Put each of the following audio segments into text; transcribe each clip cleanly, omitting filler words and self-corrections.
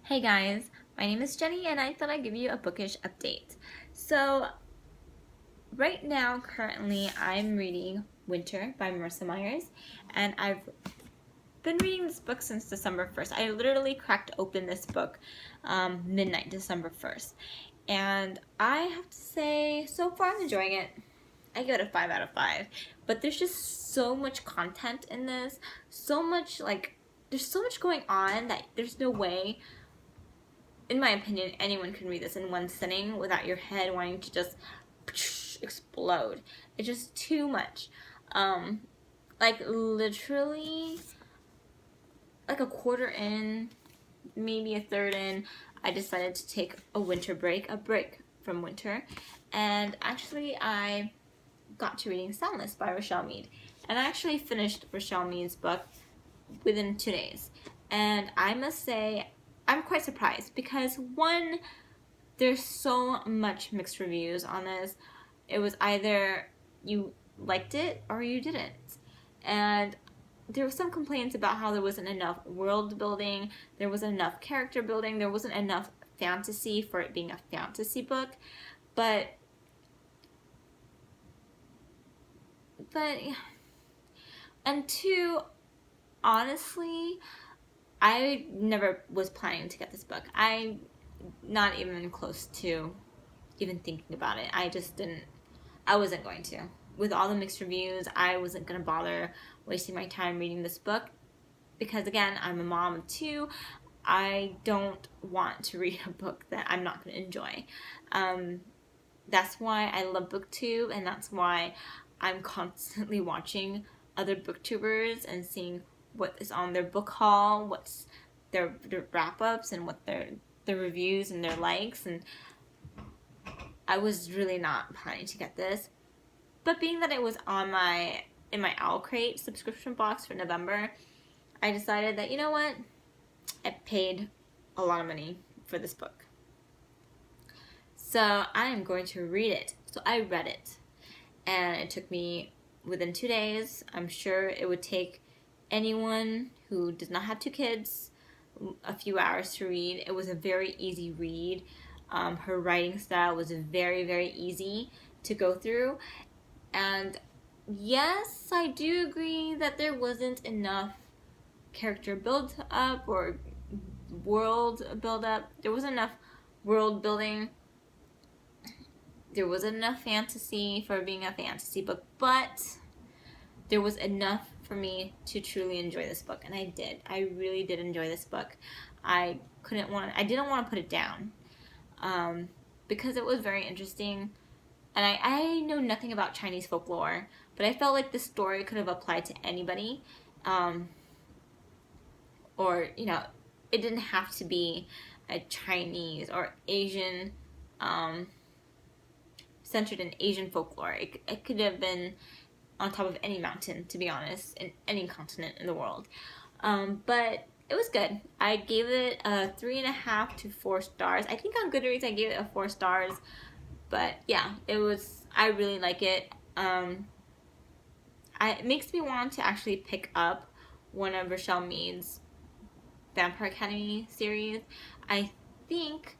Hey guys, my name is Jenny and I thought I'd give you a bookish update. So, right now, currently, I'm reading Winter by Marissa Myers, and I've been reading this book since December 1st. I literally cracked open this book midnight December 1st. And I have to say, so far I'm enjoying it. I give it a 5 out of 5. But there's just so much content in this, there's so much going on that there's no way, in my opinion, anyone can read this in one sitting without your head wanting to just explode. It's just too much. Like literally, like a quarter in, maybe a third in, I decided to take a break from winter, and actually I got to reading Soundless by Rochelle Mead, and I actually finished Rochelle Mead's book within 2 days, and I must say I'm quite surprised because one, there's so much mixed reviews on this. It was either you liked it or you didn't, and there were some complaints about how there wasn't enough world building, there wasn't enough character building, there wasn't enough fantasy for it being a fantasy book, but and two, honestly, I never was planning to get this book. I'm not even close to even thinking about it. I wasn't going to. With all the mixed reviews, I wasn't going to bother wasting my time reading this book because, again, I'm a mom of two. I don't want to read a book that I'm not going to enjoy. That's why I love BookTube, and that's why I'm constantly watching other booktubers and seeing what is on their book haul, what's their wrap-ups, and what their reviews and their likes. And I was really not planning to get this, but being that it was in my Owl Crate subscription box for November, I decided that, you know what, I paid a lot of money for this book, so I am going to read it. So I read it, and it took me within 2 days. I'm sure it would take anyone who does not have two kids a few hours to read. It was a very easy read. Her writing style was very, very easy to go through. And yes, I do agree that there wasn't enough character build up or world build up. There wasn't enough world building. There wasn't enough fantasy for being a fantasy book, but there was enough for me to truly enjoy this book, and I did. I really did enjoy this book. I didn't want to put it down because it was very interesting, and I know nothing about Chinese folklore, but I felt like this story could have applied to anybody, or it didn't have to be a Chinese or Asian, centered in Asian folklore. It could have been on top of any mountain, to be honest, in any continent in the world. But it was good. I gave it a 3.5 to 4 stars. I think on Goodreads I gave it a 4 stars. But yeah, I really like it. It makes me want to actually pick up one of Rochelle Mead's Vampire Academy series. I think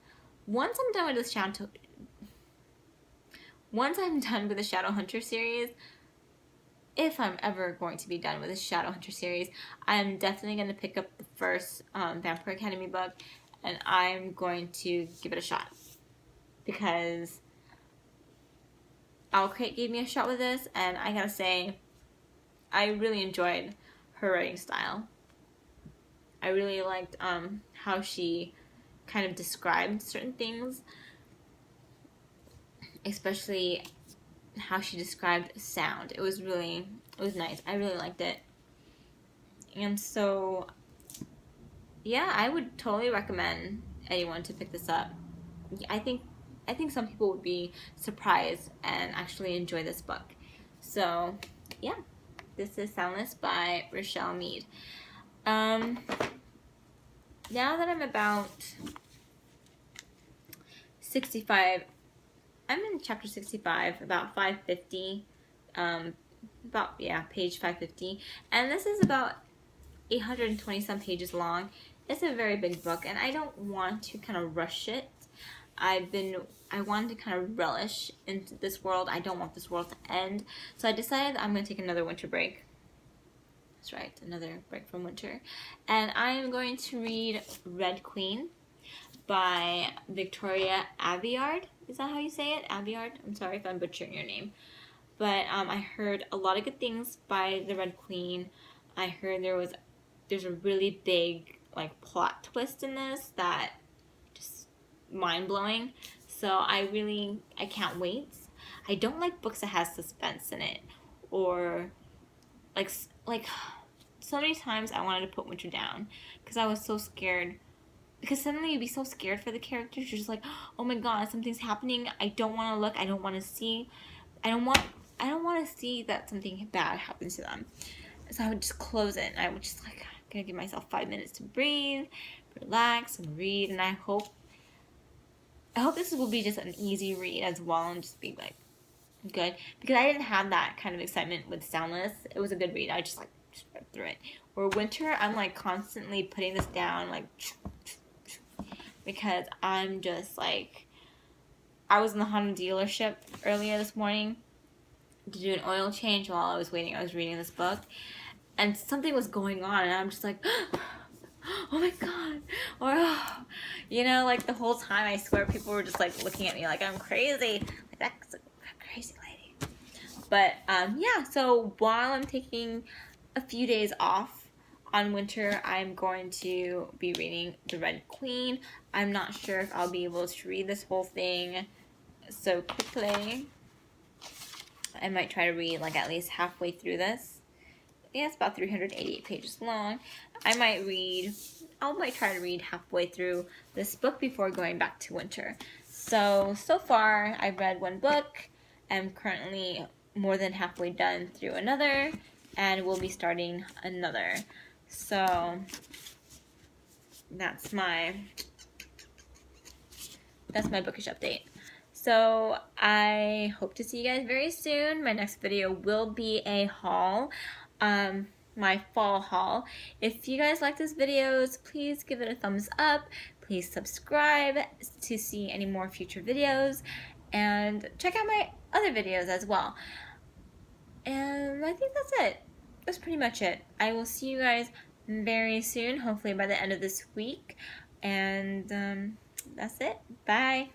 once I'm done with the Shadowhunter series, if I'm ever going to be done with the Shadowhunter series, I'm definitely going to pick up the first Vampire Academy book, and I'm going to give it a shot. Because Owl Crate gave me a shot with this, and I gotta say, I really enjoyed her writing style. I really liked how she kind of described certain things, especially how she described sound. It was nice. I really liked it. And so, yeah, I would totally recommend anyone to pick this up. I think some people would be surprised and actually enjoy this book. So, yeah, this is Soundless by Rochelle Mead. Now that I'm about 65, I'm in chapter 65, about 550, page 550, and this is about 820 some pages long, it's a very big book, and I don't want to kind of rush it. I wanted to kind of relish into this world. I don't want this world to end. So I decided I'm going to take another winter break. That's right, another break from winter. And I am going to read Red Queen by Victoria Aveyard. Is that how you say it? Aveyard? I'm sorry if I'm butchering your name. But I heard a lot of good things by the Red Queen. I heard there's a really big like plot twist in this that just mind-blowing. So I can't wait. I don't like books that has suspense in it, or like so many times I wanted to put Winter down because I was so scared. Because suddenly you'd be so scared for the characters. You're just like, oh my god, something's happening. I don't want to look. I don't want to see. I don't want to see that something bad happens to them. So I would just close it, and I would just like, I'm gonna give myself 5 minutes to breathe, relax, and read. And I hope this will be just an easy read as well, and just be like good, because I didn't have that kind of excitement with Soundless. It was a good read. I just like just read through it. Where Winter, I'm like constantly putting this down, like, because I'm just like, I was in the Honda dealership earlier this morning to do an oil change while I was waiting. I was reading this book, and something was going on, and I'm just like, oh my god, or you know, like the whole time I swear people were just like looking at me like I'm crazy, like that's a crazy lady. But yeah, so while I'm taking a few days off on Winter, I'm going to be reading The Red Queen. I'm not sure if I'll be able to read this whole thing so quickly. I might try to read like at least halfway through this. Yeah, it's about 388 pages long. I might try to read halfway through this book before going back to Winter. So far I've read one book. I'm currently more than halfway done through another, and we'll be starting another. So that's my bookish update. So I hope to see you guys very soon. My next video will be a haul, my fall haul. If you guys like this videos, please give it a thumbs up. Please subscribe to see any more future videos, and check out my other videos as well. And I think that's it. That's pretty much it. I will see you guys very soon, hopefully by the end of this week. And that's it. Bye.